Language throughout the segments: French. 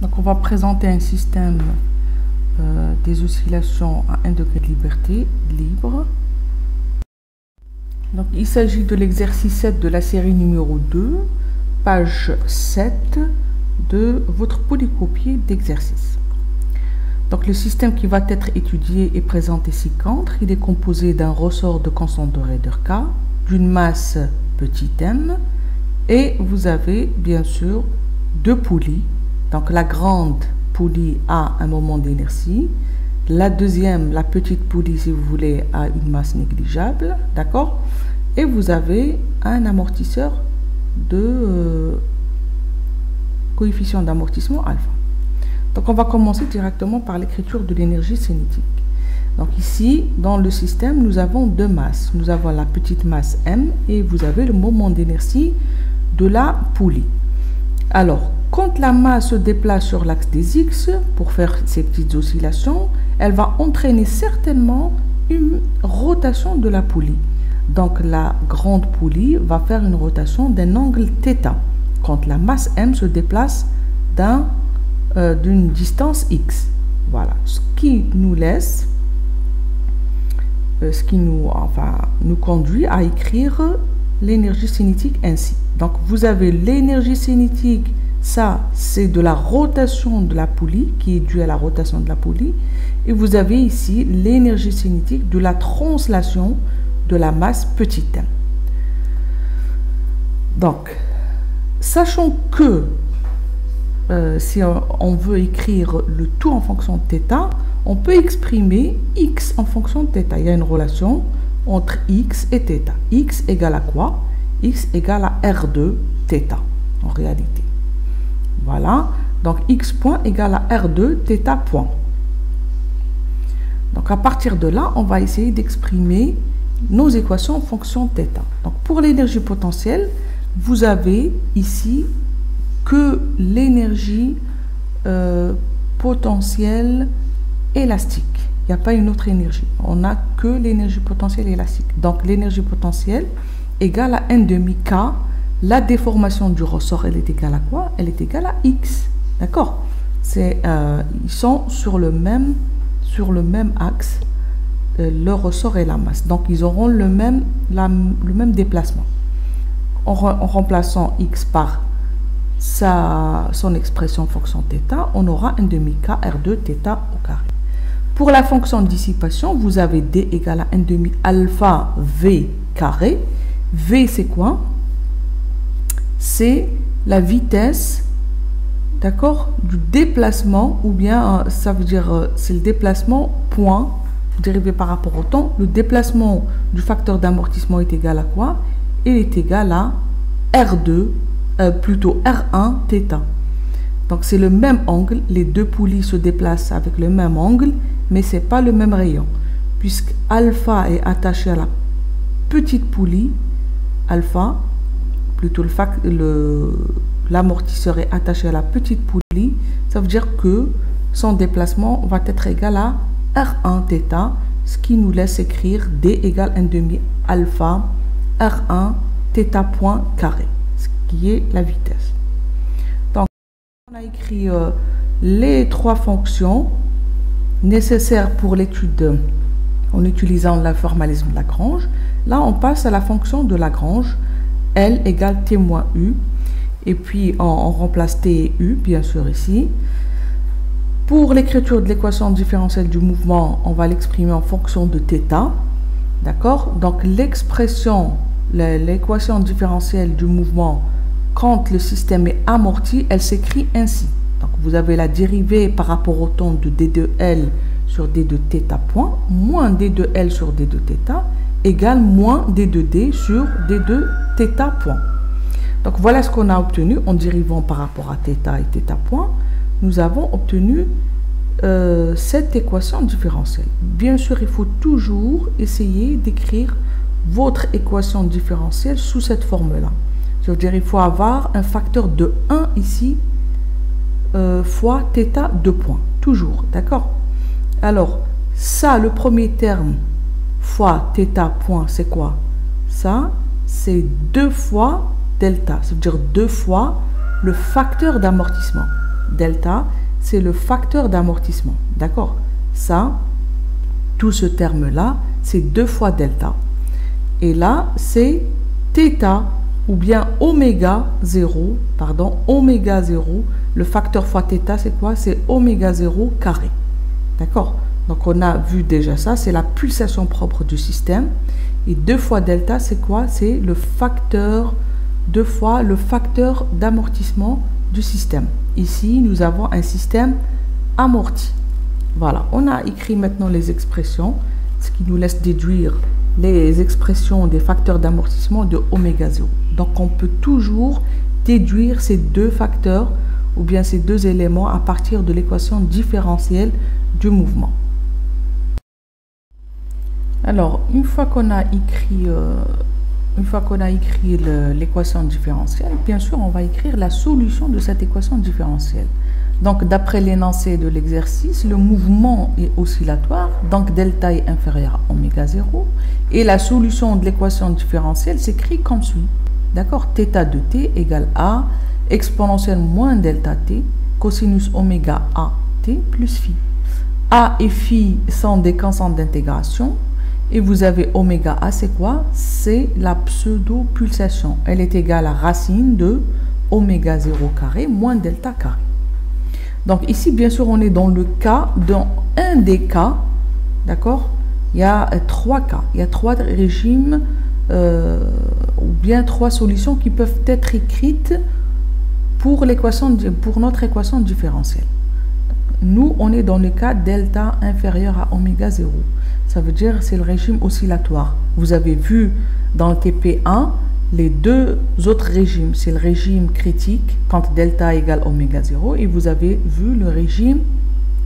Donc on va présenter un système des oscillations à 1 degré de liberté libre. Donc il s'agit de l'exercice 7 de la série numéro 2, page 7 de votre polycopier d'exercice. Donc le système qui va être étudié est présenté ci-contre. Il est composé d'un ressort de constante de raideur K, d'une masse petit m, et vous avez bien sûr deux poulies. Donc la grande poulie a un moment d'inertie, la deuxième, la petite poulie si vous voulez, a une masse négligeable, d'accord? Et vous avez un amortisseur de coefficient d'amortissement alpha. Donc on va commencer directement par l'écriture de l'énergie cinétique. Donc ici, dans le système, nous avons deux masses. Nous avons la petite masse m et vous avez le moment d'inertie de la poulie. Alors, quand la masse se déplace sur l'axe des x pour faire ces petites oscillations, elle va entraîner certainement une rotation de la poulie. Donc la grande poulie va faire une rotation d'un angle θ quand la masse m se déplace d'une distance x. Voilà, ce qui nous laisse, nous conduit à écrire l'énergie cinétique ainsi. Donc vous avez l'énergie cinétique, ça c'est de la rotation de la poulie qui est due à la rotation de la poulie, et vous avez ici l'énergie cinétique de la translation de la masse petit m. Donc sachant que si on veut écrire le tout en fonction de θ, on peut exprimer x en fonction de θ. Il y a une relation entre x et θ. X égale à quoi? X égale à R2 θ en réalité. Voilà, donc x point égale à R2 θ point. Donc à partir de là, on va essayer d'exprimer nos équations en fonction de θ. Donc pour l'énergie potentielle, vous avez ici que l'énergie potentielle élastique. Il n'y a pas une autre énergie. On n'a que l'énergie potentielle élastique. Donc l'énergie potentielle égale à 1/2 K. La déformation du ressort, elle est égale à quoi? Elle est égale à X. D'accord? Ils sont sur le même axe, le ressort et la masse. Donc ils auront le même déplacement. En remplaçant X par son expression fonction θ, on aura 1/2 K R2 θ au carré. Pour la fonction de dissipation, vous avez D égale à 1/2 alpha V carré. V c'est quoi? C'est la vitesse, d'accord, du déplacement, ou bien ça veut dire c'est le déplacement point dérivé par rapport au temps. Le déplacement du facteur d'amortissement est égal à quoi? Il est égal à R2 plutôt R1 θ. Donc c'est le même angle, les deux poulies se déplacent avec le même angle, mais c'est pas le même rayon, puisque alpha est attaché à la petite poulie, alpha, plutôt l'amortisseur est attaché à la petite poulie, ça veut dire que son déplacement va être égal à R1 θ, ce qui nous laisse écrire D égale 1/2 alpha R1 θ point carré, ce qui est la vitesse. Donc, on a écrit les trois fonctions nécessaires pour l'étude en utilisant le formalisme de Lagrange. Là, on passe à la fonction de Lagrange, L égale T moins U, et puis on remplace T et U, bien sûr, ici. Pour l'écriture de l'équation différentielle du mouvement, on va l'exprimer en fonction de θ, d'accord? Donc, l'équation différentielle du mouvement quand le système est amorti, elle s'écrit ainsi. Donc vous avez la dérivée par rapport au temps de d de L sur d de θ point moins d de L sur d de θ égale moins d de D sur d de θ point. Donc voilà ce qu'on a obtenu en dérivant par rapport à θ et θ point. Nous avons obtenu cette équation différentielle. Bien sûr, il faut toujours essayer d'écrire votre équation différentielle sous cette forme-là. C'est-à-dire il faut avoir un facteur de 1 ici fois θ 2 points. Toujours, d'accord? Alors, ça, le premier terme fois θ point, c'est quoi? Ça, c'est 2 fois delta. Ça veut dire 2 fois le facteur d'amortissement. delta, c'est le facteur d'amortissement. D'accord? Ça, tout ce terme-là, c'est 2 fois delta. Et là, c'est θ ou bien oméga 0, oméga 0. Le facteur fois θ, c'est quoi? C'est oméga 0 carré. D'accord? Donc, on a vu déjà ça, c'est la pulsation propre du système. Et 2 fois delta, c'est quoi? C'est le facteur, 2 fois le facteur d'amortissement du système. Ici, nous avons un système amorti. Voilà, on a écrit maintenant les expressions, ce qui nous laisse déduire les expressions des facteurs d'amortissement de oméga 0. Donc, on peut toujours déduire ces 2 facteurs ou bien ces 2 éléments à partir de l'équation différentielle du mouvement. Alors, une fois qu'on a écrit l'équation différentielle, bien sûr, on va écrire la solution de cette équation différentielle. Donc, d'après l'énoncé de l'exercice, le mouvement est oscillatoire, donc delta est inférieur à oméga 0. Et la solution de l'équation différentielle s'écrit comme suit. D'accord? Θ de t égale a exponentielle moins delta t cosinus oméga a t plus phi. A et phi sont des constantes d'intégration. Et vous avez oméga a, c'est quoi? C'est la pseudo-pulsation. Elle est égale à racine de oméga 0 carré moins delta carré. Donc ici, bien sûr, on est dans le cas, dans un des cas, d'accord? Il y a 3 cas, il y a 3 régimes, ou bien 3 solutions qui peuvent être écrites pour notre équation différentielle. Nous, on est dans le cas delta inférieur à oméga 0. Ça veut dire c'est le régime oscillatoire. Vous avez vu dans le TP1 les 2 autres régimes. C'est le régime critique quand delta égale oméga 0 et vous avez vu le régime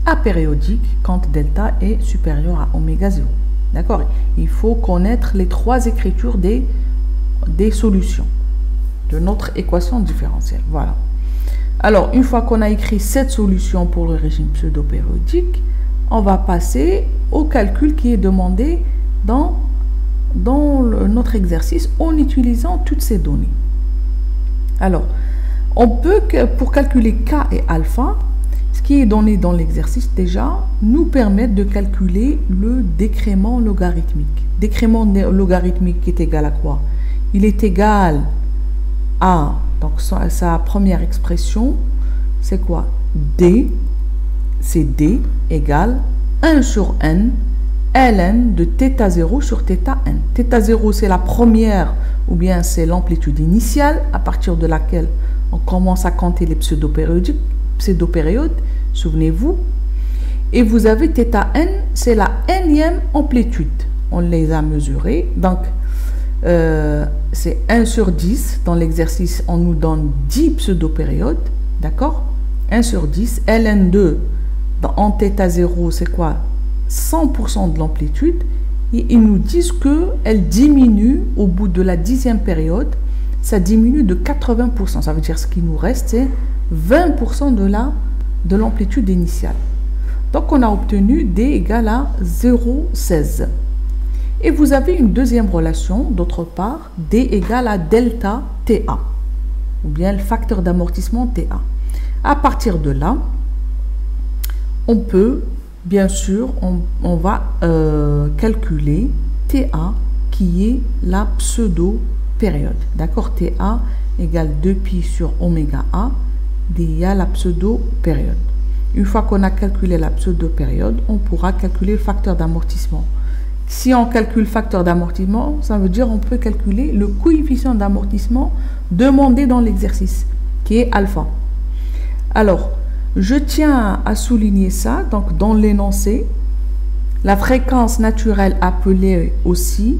apériodique quand delta est supérieur à oméga 0. D'accord? Il faut connaître les 3 écritures des solutions de notre équation différentielle. Voilà. Alors, une fois qu'on a écrit cette solution pour le régime pseudo-périodique, on va passer au calcul qui est demandé dans notre exercice en utilisant toutes ces données. Alors, on peut, pour calculer k et alpha, ce qui est donné dans l'exercice déjà, nous permettre de calculer le décrément logarithmique. Décrément logarithmique est égal à quoi? Il est égal à, donc sa première expression, c'est quoi? D, c'est D égale 1 sur n, ln de θ0 sur θn. θ0, c'est la première, ou bien c'est l'amplitude initiale, à partir de laquelle on commence à compter les pseudo-périodes, souvenez-vous. Et vous avez θn, c'est la nème amplitude. On les a mesurées, donc c'est 1 sur 10. Dans l'exercice, on nous donne 10 pseudo-périodes, d'accord? 1 sur 10. ln2, en θ0, c'est quoi? 100% de l'amplitude. Et ils nous disent qu'elle diminue au bout de la 10e période. Ça diminue de 80%. Ça veut dire ce qui nous reste, c'est 20% de l'amplitude initiale. Donc, on a obtenu D égale à 0,16. Et vous avez une deuxième relation, d'autre part, D égale à delta TA, ou bien le facteur d'amortissement TA. À partir de là, on peut, bien sûr, on va calculer TA, qui est la pseudo-période. D'accord? TA égale 2pi sur oméga A, il y a la pseudo-période. Une fois qu'on a calculé la pseudo-période, on pourra calculer le facteur d'amortissement. Si on calcule le facteur d'amortissement, ça veut dire on peut calculer le coefficient d'amortissement demandé dans l'exercice, qui est alpha. Alors, je tiens à souligner ça, donc dans l'énoncé, la fréquence naturelle appelée aussi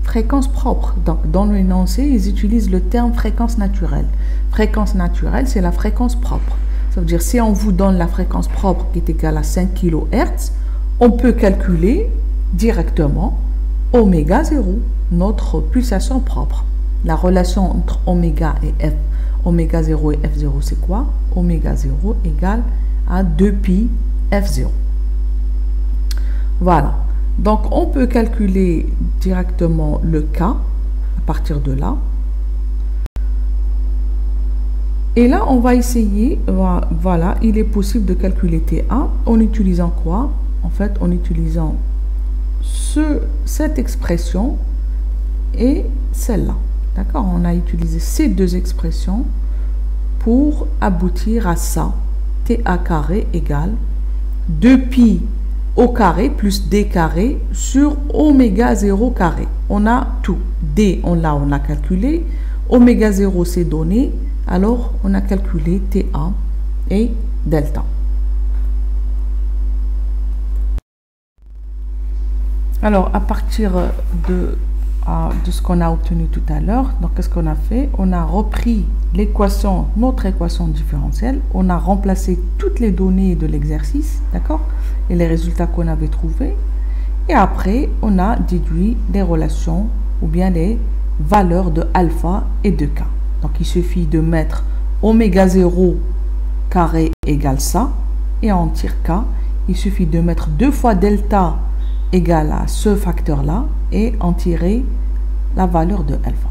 fréquence propre. Donc, dans l'énoncé, ils utilisent le terme fréquence naturelle. Fréquence naturelle, c'est la fréquence propre. Ça veut dire, si on vous donne la fréquence propre qui est égale à 5 kHz, on peut calculer directement oméga 0, notre pulsation propre. La relation entre oméga et F, oméga 0 et F0, c'est quoi? Oméga 0 égale à 2pi F0. Voilà. Donc, on peut calculer directement le K à partir de là. Et là, on va essayer, voilà, il est possible de calculer TA en utilisant quoi? En fait, en utilisant cette expression et celle-là. D'accord? On a utilisé ces deux expressions pour aboutir à ça. TA carré égale 2pi au carré plus d carré sur oméga 0 carré. On a tout. D, on a calculé. Oméga 0, c'est donné. Alors, on a calculé TA et delta. Alors, à partir de ce qu'on a obtenu tout à l'heure, donc qu'est-ce qu'on a fait? On a repris l'équation, notre équation différentielle, on a remplacé toutes les données de l'exercice, d'accord? Et les résultats qu'on avait trouvés. Et après, on a déduit les relations ou bien les valeurs de alpha et de k. Donc, il suffit de mettre oméga 0 carré égale ça, et on tire k. Il suffit de mettre 2 fois delta égale à ce facteur-là, et en tirer la valeur de alpha.